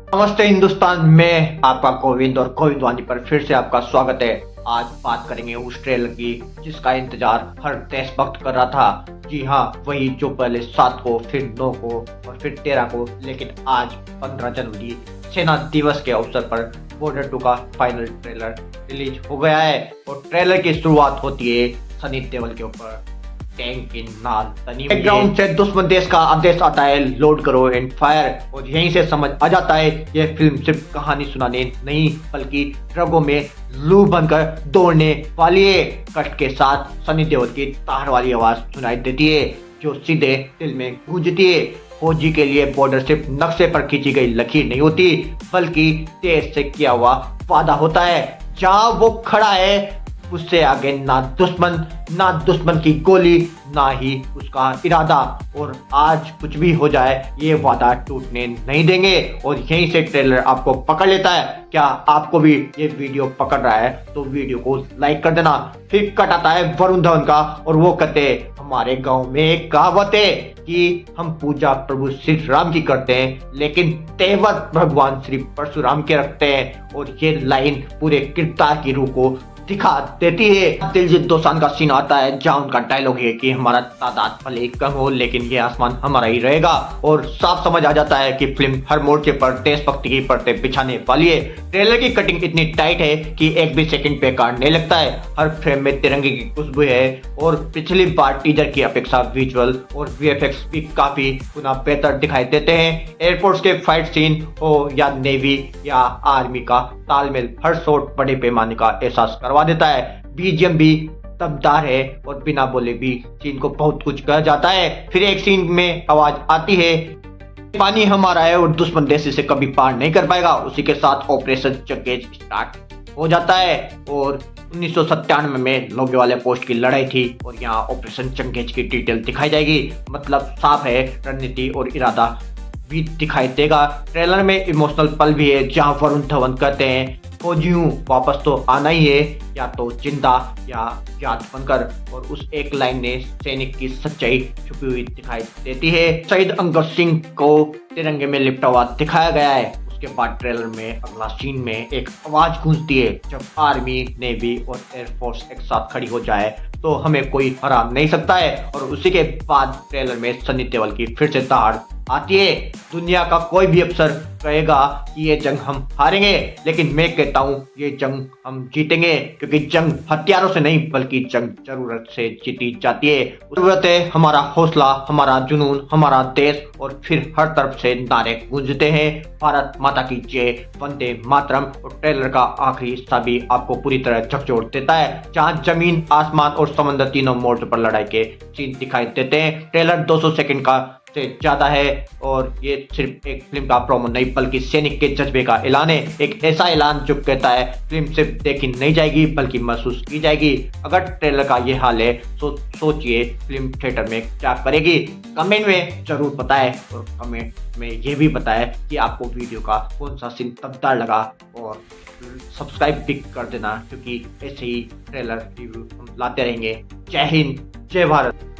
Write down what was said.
नमस्ते हिंदुस्तान में आपका गोविंद और गोविंद वाणी पर फिर से आपका स्वागत है। आज बात करेंगे उस ट्रेलर की जिसका इंतजार हर देशभक्त कर रहा था। जी हाँ, वही जो पहले 7 को, फिर 9 को और फिर 13 को, लेकिन आज 15 जनवरी सेना दिवस के अवसर पर बॉर्डर 2 का फाइनल ट्रेलर रिलीज हो गया है। और ट्रेलर की शुरुआत होती है सनी देओल के ऊपर टैंक की नाल तनी बैकग्राउंड से दुश्मन देश का आदेश आता है, लोड करो एंड फायर। और यहीं से समझ आ जाता है यह फिल्म सिर्फ कहानी सुनाने नहीं बल्कि रगों में लू बनकर दौड़ने वाली है। कष्ट के साथ सनी देओल की तार वाली आवाज सुनाई देती है जो सीधे दिल में गूंजती है। फौजी के लिए बॉर्डर सिर्फ नक्शे पर खींची गई लकीर नहीं होती बल्कि देश से किया हुआ वादा होता है। जहाँ वो खड़ा है उससे आगे ना दुश्मन की गोली, ना ही उसका इरादा। और आज कुछ भी हो जाए ये वादा टूटने नहीं देंगे। और यहीं से ट्रेलर आपको पकड़ लेता है। क्या आपको भी ये वीडियो पकड़ रहा है तो वीडियो को लाइक कर देना। फिर कट आता है वरुण धवन का और वो कहते हमारे गांव में एक कहावत है कि हम पूजा प्रभु श्री राम की करते हैं लेकिन तेवर भगवान श्री परशुराम के रखते हैं। और ये लाइन पूरे किरदार की रूह को दिखा देती है। दिलजीत दोसांझ का सीन आता है जहाँ उनका डायलॉग है कि हमारा तादाद भले कम हो लेकिन ये आसमान हमारा ही रहेगा। और साफ समझ आ जाता है कि फिल्म हर मोर्चे पर देशभक्ति की परतें बिछाने वाली है। ट्रेलर की कटिंग इतनी टाइट है कि एक भी सेकंड बेकार नहीं लगता है। हर फ्रेम में तिरंगे की खुशबू है। और पिछली बार टीजर की अपेक्षा विजुअल और वीएफएक्स भी काफी गुना बेहतर दिखाई देते हैं। एयरफोर्स के फाइट सीन हो या नेवी या आर्मी का तालमेल हर शॉट बड़े पैमाने का एहसास करवा देता है। बीजीएम भी दमदार है और बिना बोले भी सीन को बहुत कुछ कहा जाता है। फिर एक सीन में आवाज आती है पानी हमारा है और दुश्मन देश इसे कभी पार नहीं कर पाएगा। उसी के साथ ऑपरेशन चंगेज स्टार्ट हो जाता है। और 1997 में लोगेवाला पोस्ट की लड़ाई थी और यहाँ ऑपरेशन चंगेज की डिटेल दिखाई जाएगी। मतलब साफ है रणनीति और इरादा भी दिखाई देगा। ट्रेलर में इमोशनल पल भी है जहां वरुण धवन कहते हैं फौजियों वापस तो आना ही है, या तो जिंदा या याद बनकर। और उस एक लाइन ने सैनिक की सच्चाई छुपी हुई दिखाई देती है। शहीद अंगद सिंह को तिरंगे में लिपटा हुआ दिखाया गया है। उसके बाद ट्रेलर में अगला सीन में एक आवाज गूंजती है जब आर्मी, नेवी और एयरफोर्स एक साथ खड़ी हो जाए तो हमें कोई हरा नहीं सकता है। और उसी के बाद ट्रेलर में सनी देओल की फिर से दहाड़ आती है। दुनिया का कोई भी अफसर कहेगा कि ये जंग हम हारेंगे लेकिन मैं कहता हूँ ये जंग हम जीतेंगे क्योंकि जंग हथियारों से नहीं बल्कि जंग जरूरत से जीती जाती है। जरूरत है हमारा हौसला, हमारा जुनून, हमारा देश। और फिर हर तरफ से नारे गूंजते हैं भारत माता की जय, वंदे मातरम। और ट्रेलर का आखिरी हिस्सा भी आपको पूरी तरह झकझोर देता है जहाँ जमीन, आसमान और समंदर तीनों मोर्चों पर लड़ाई के सीन दिखाई देते हैं। ट्रेलर 200 सेकंड का से ज्यादा है और ये सिर्फ एक फिल्म का प्रोमो नहीं बल्कि सैनिक के जज्बे का ऐलान है। एक ऐसा ऐलान जो कहता है फिल्म सिर्फ देखी नहीं जाएगी बल्कि महसूस की जाएगी। अगर ट्रेलर का ये हाल है तो सोचिए फिल्म थिएटर में क्या करेगी। कमेंट में जरूर बताएं और कमेंट में ये भी बताएं कि आपको वीडियो का कौन सा सीन दमदार लगा। और सब्सक्राइब भी कर देना क्योंकि ऐसे ही ट्रेलर रिव्यू हम लाते रहेंगे। जय हिंद, जय भारत।